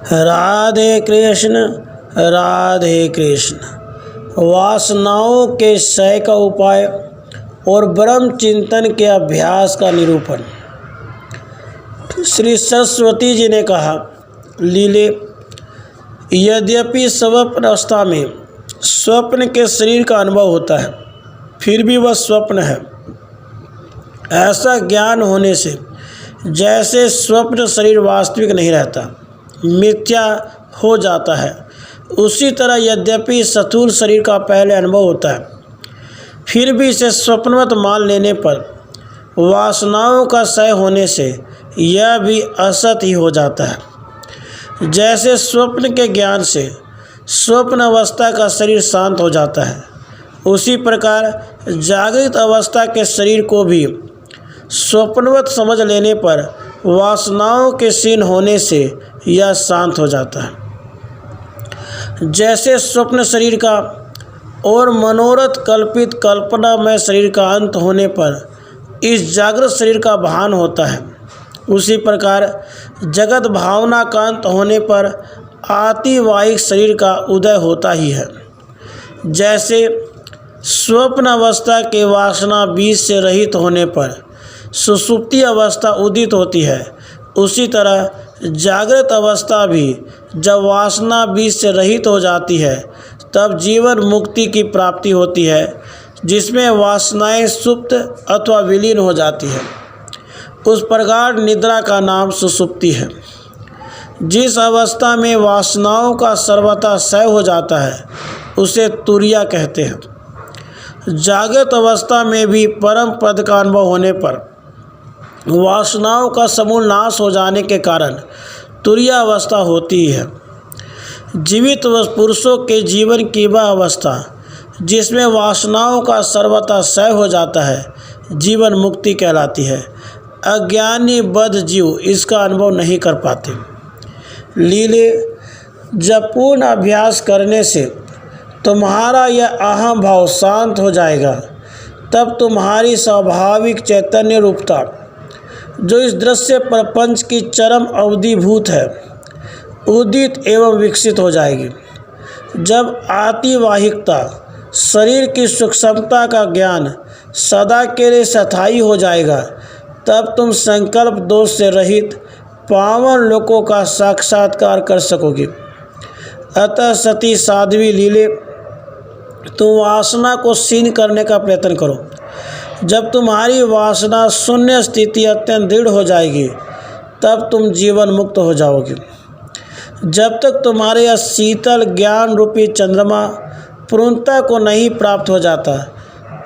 राधे कृष्ण राधे कृष्ण। वासनाओं के क्षय का उपाय और ब्रह्म चिंतन के अभ्यास का निरूपण। श्री सरस्वती जी ने कहा, लीले, यद्यपि स्वप्न अवस्था में स्वप्न के शरीर का अनुभव होता है, फिर भी वह स्वप्न है। ऐसा ज्ञान होने से जैसे स्वप्न शरीर वास्तविक नहीं रहता, मिथ्या हो जाता है, उसी तरह यद्यपि स्थूल शरीर का पहले अनुभव होता है, फिर भी इसे स्वप्नवत मान लेने पर वासनाओं का क्षय होने से यह भी असत ही हो जाता है। जैसे स्वप्न के ज्ञान से स्वप्न अवस्था का शरीर शांत हो जाता है, उसी प्रकार जागृत अवस्था के शरीर को भी स्वप्नवत समझ लेने पर वासनाओं के क्षीण होने से यह शांत हो जाता है। जैसे स्वप्न शरीर का और मनोरथ कल्पित कल्पना में शरीर का अंत होने पर इस जागृत शरीर का भान होता है, उसी प्रकार जगत भावना का अंत होने पर आतिवाहिक शरीर का उदय होता ही है। जैसे स्वप्न अवस्था के वासना बीज से रहित होने पर सुषुप्ति अवस्था उदित होती है, उसी तरह जागृत अवस्था भी जब वासना बीज से रहित हो जाती है तब जीवन मुक्ति की प्राप्ति होती है, जिसमें वासनाएं सुप्त अथवा विलीन हो जाती है। उस प्रकार निद्रा का नाम सुषुप्ति है। जिस अवस्था में वासनाओं का सर्वथा क्षय हो जाता है उसे तुरिया कहते हैं। जागृत अवस्था में भी परम पद का अनुभव होने पर वासनाओं का समूल नाश हो जाने के कारण तुरिया अवस्था होती है। जीवित पुरुषों के जीवन की वह अवस्था जिसमें वासनाओं का सर्वथा क्षय हो जाता है जीवन मुक्ति कहलाती है। अज्ञानी बद्ध जीव इसका अनुभव नहीं कर पाते। लीले, जब पूर्ण अभ्यास करने से तुम्हारा यह अहम भाव शांत हो जाएगा, तब तुम्हारी स्वाभाविक चैतन्य रूपता, जो इस दृश्य प्रपंच की चरम अवधिभूत है, उदित एवं विकसित हो जाएगी। जब आतिवाहिकता शरीर की सूक्ष्मता का ज्ञान सदा के लिए स्थायी हो जाएगा, तब तुम संकल्प दोष से रहित पावन लोकों का साक्षात्कार कर सकोगे। अतः सती साध्वी लीले, तुम वासना को क्षीण करने का प्रयत्न करो। जब तुम्हारी वासना शून्य स्थिति अत्यंत दृढ़ हो जाएगी, तब तुम जीवन मुक्त हो जाओगे। जब तक तुम्हारे यह शीतल ज्ञान रूपी चंद्रमा पूर्णता को नहीं प्राप्त हो जाता,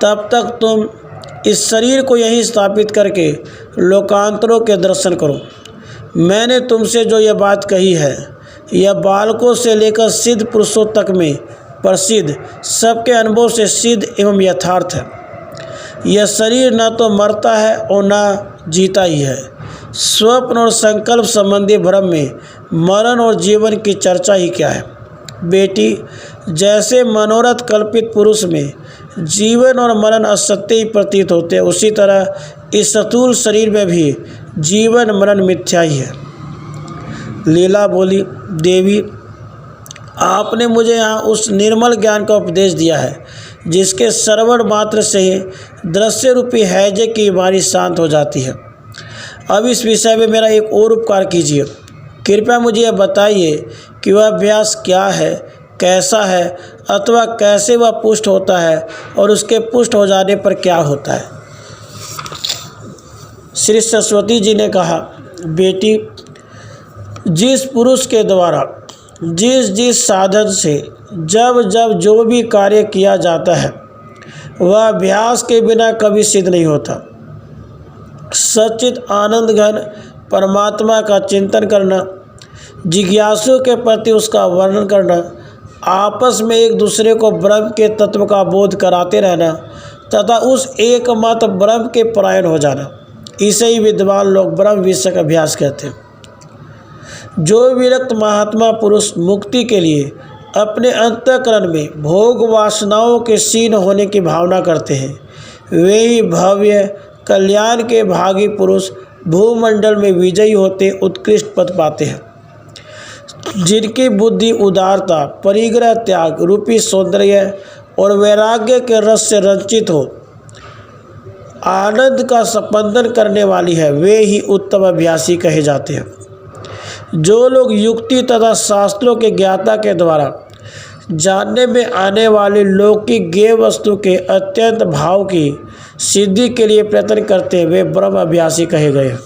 तब तक तुम इस शरीर को यहीं स्थापित करके लोकांतरों के दर्शन करो। मैंने तुमसे जो यह बात कही है, यह बालकों से लेकर सिद्ध पुरुषों तक में प्रसिद्ध, सबके अनुभव से सिद्ध एवं यथार्थ है। यह शरीर न तो मरता है और न जीता ही है। स्वप्न और संकल्प संबंधी भ्रम में मरण और जीवन की चर्चा ही क्या है। बेटी, जैसे मनोरथ कल्पित पुरुष में जीवन और मरण असत्य ही प्रतीत होते हैं, उसी तरह इस स्थूल शरीर में भी जीवन मरण मिथ्या ही है। लीला बोली, देवी, आपने मुझे यहाँ उस निर्मल ज्ञान का उपदेश दिया है जिसके श्रवण मात्र से दृश्य रूपी हैजे की बीमारी शांत हो जाती है। अब इस विषय में मेरा एक और उपकार कीजिए। कृपया मुझे यह बताइए कि वह अभ्यास क्या है, कैसा है, अथवा कैसे वह पुष्ट होता है और उसके पुष्ट हो जाने पर क्या होता है। श्री सरस्वती जी ने कहा, बेटी, जिस पुरुष के द्वारा जिस साधन से जब जब जो भी कार्य किया जाता है वह अभ्यास के बिना कभी सिद्ध नहीं होता। सच्चित आनंद घन परमात्मा का चिंतन करना, जिज्ञासु के प्रति उसका वर्णन करना, आपस में एक दूसरे को ब्रह्म के तत्व का बोध कराते रहना तथा उस एकमात्र ब्रह्म के परायण हो जाना, इसे ही विद्वान लोग ब्रह्म विषयक अभ्यास कहते हैं। जो विरक्त महात्मा पुरुष मुक्ति के लिए अपने अंतःकरण में भोग वासनाओं के क्षीण होने की भावना करते हैं, वे ही भव्य कल्याण के भागी पुरुष भूमंडल में विजयी होते उत्कृष्ट पद पाते हैं। जिनकी बुद्धि उदारता, परिग्रह, त्याग रूपी सौंदर्य और वैराग्य के रस से रंचित हो, आनंद का संपादन करने वाली है, वे ही उत्तम अभ्यासी कहे जाते हैं। जो लोग युक्ति तथा शास्त्रों के ज्ञाता के द्वारा जानने में आने वाली लौकिक ज्ञेय वस्तु के अत्यंत भाव की सिद्धि के लिए प्रयत्न करते हैं, वे ब्रह्म अभ्यासी कहे गए।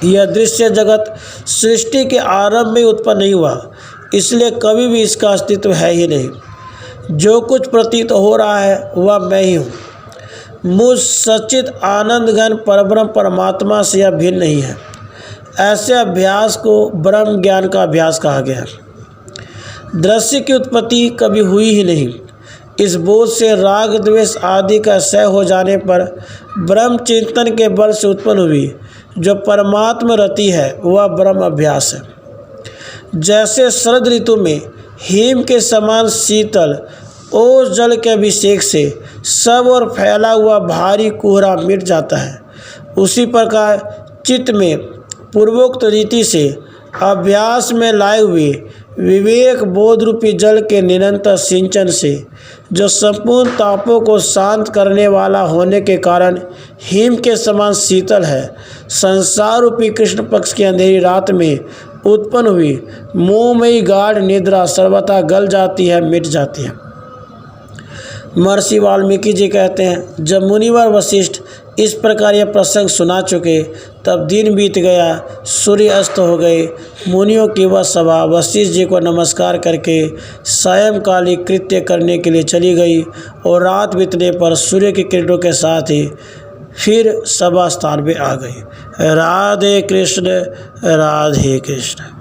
यह दृश्य जगत सृष्टि के आरंभ में उत्पन्न नहीं हुआ, इसलिए कभी भी इसका अस्तित्व है ही नहीं। जो कुछ प्रतीत हो रहा है वह मैं ही हूँ। मुझ सच्चित आनंद घन परब्रह्म परमात्मा से यह भिन्न नहीं है। ऐसे अभ्यास को ब्रह्म ज्ञान का अभ्यास कहा गया है। दृश्य की उत्पत्ति कभी हुई ही नहीं। इस बोध से राग द्वेष आदि का क्षय हो जाने पर ब्रह्म चिंतन के बल से उत्पन्न हुई जो परमात्मा रति है, वह ब्रह्म अभ्यास है। जैसे शरद ऋतु में हिम के समान शीतल ओस जल के अभिषेक से सब और फैला हुआ भारी कोहरा मिट जाता है, उसी प्रकार चित्त में पूर्वोक्त रीति से अभ्यास में लाए हुए विवेक बोध रूपी जल के निरंतर सिंचन से, जो संपूर्ण तापों को शांत करने वाला होने के कारण हिम के समान शीतल है, संसार रूपी कृष्ण पक्ष की अंधेरी रात में उत्पन्न हुई मोहमयी गाढ़ निद्रा सर्वथा गल जाती है, मिट जाती है। महर्षि वाल्मीकि जी कहते हैं, जब मुनिवर वशिष्ठ इस प्रकार यह प्रसंग सुना चुके, तब दिन बीत गया, सूर्य अस्त हो गए। मुनियों की वह सभा वशिष्ठ जी को नमस्कार करके सायंकालिक कृत्य करने के लिए चली गई और रात बीतने पर सूर्य की किरणों के साथ ही फिर सभा स्थान में आ गई। राधे कृष्ण, राधे कृष्ण।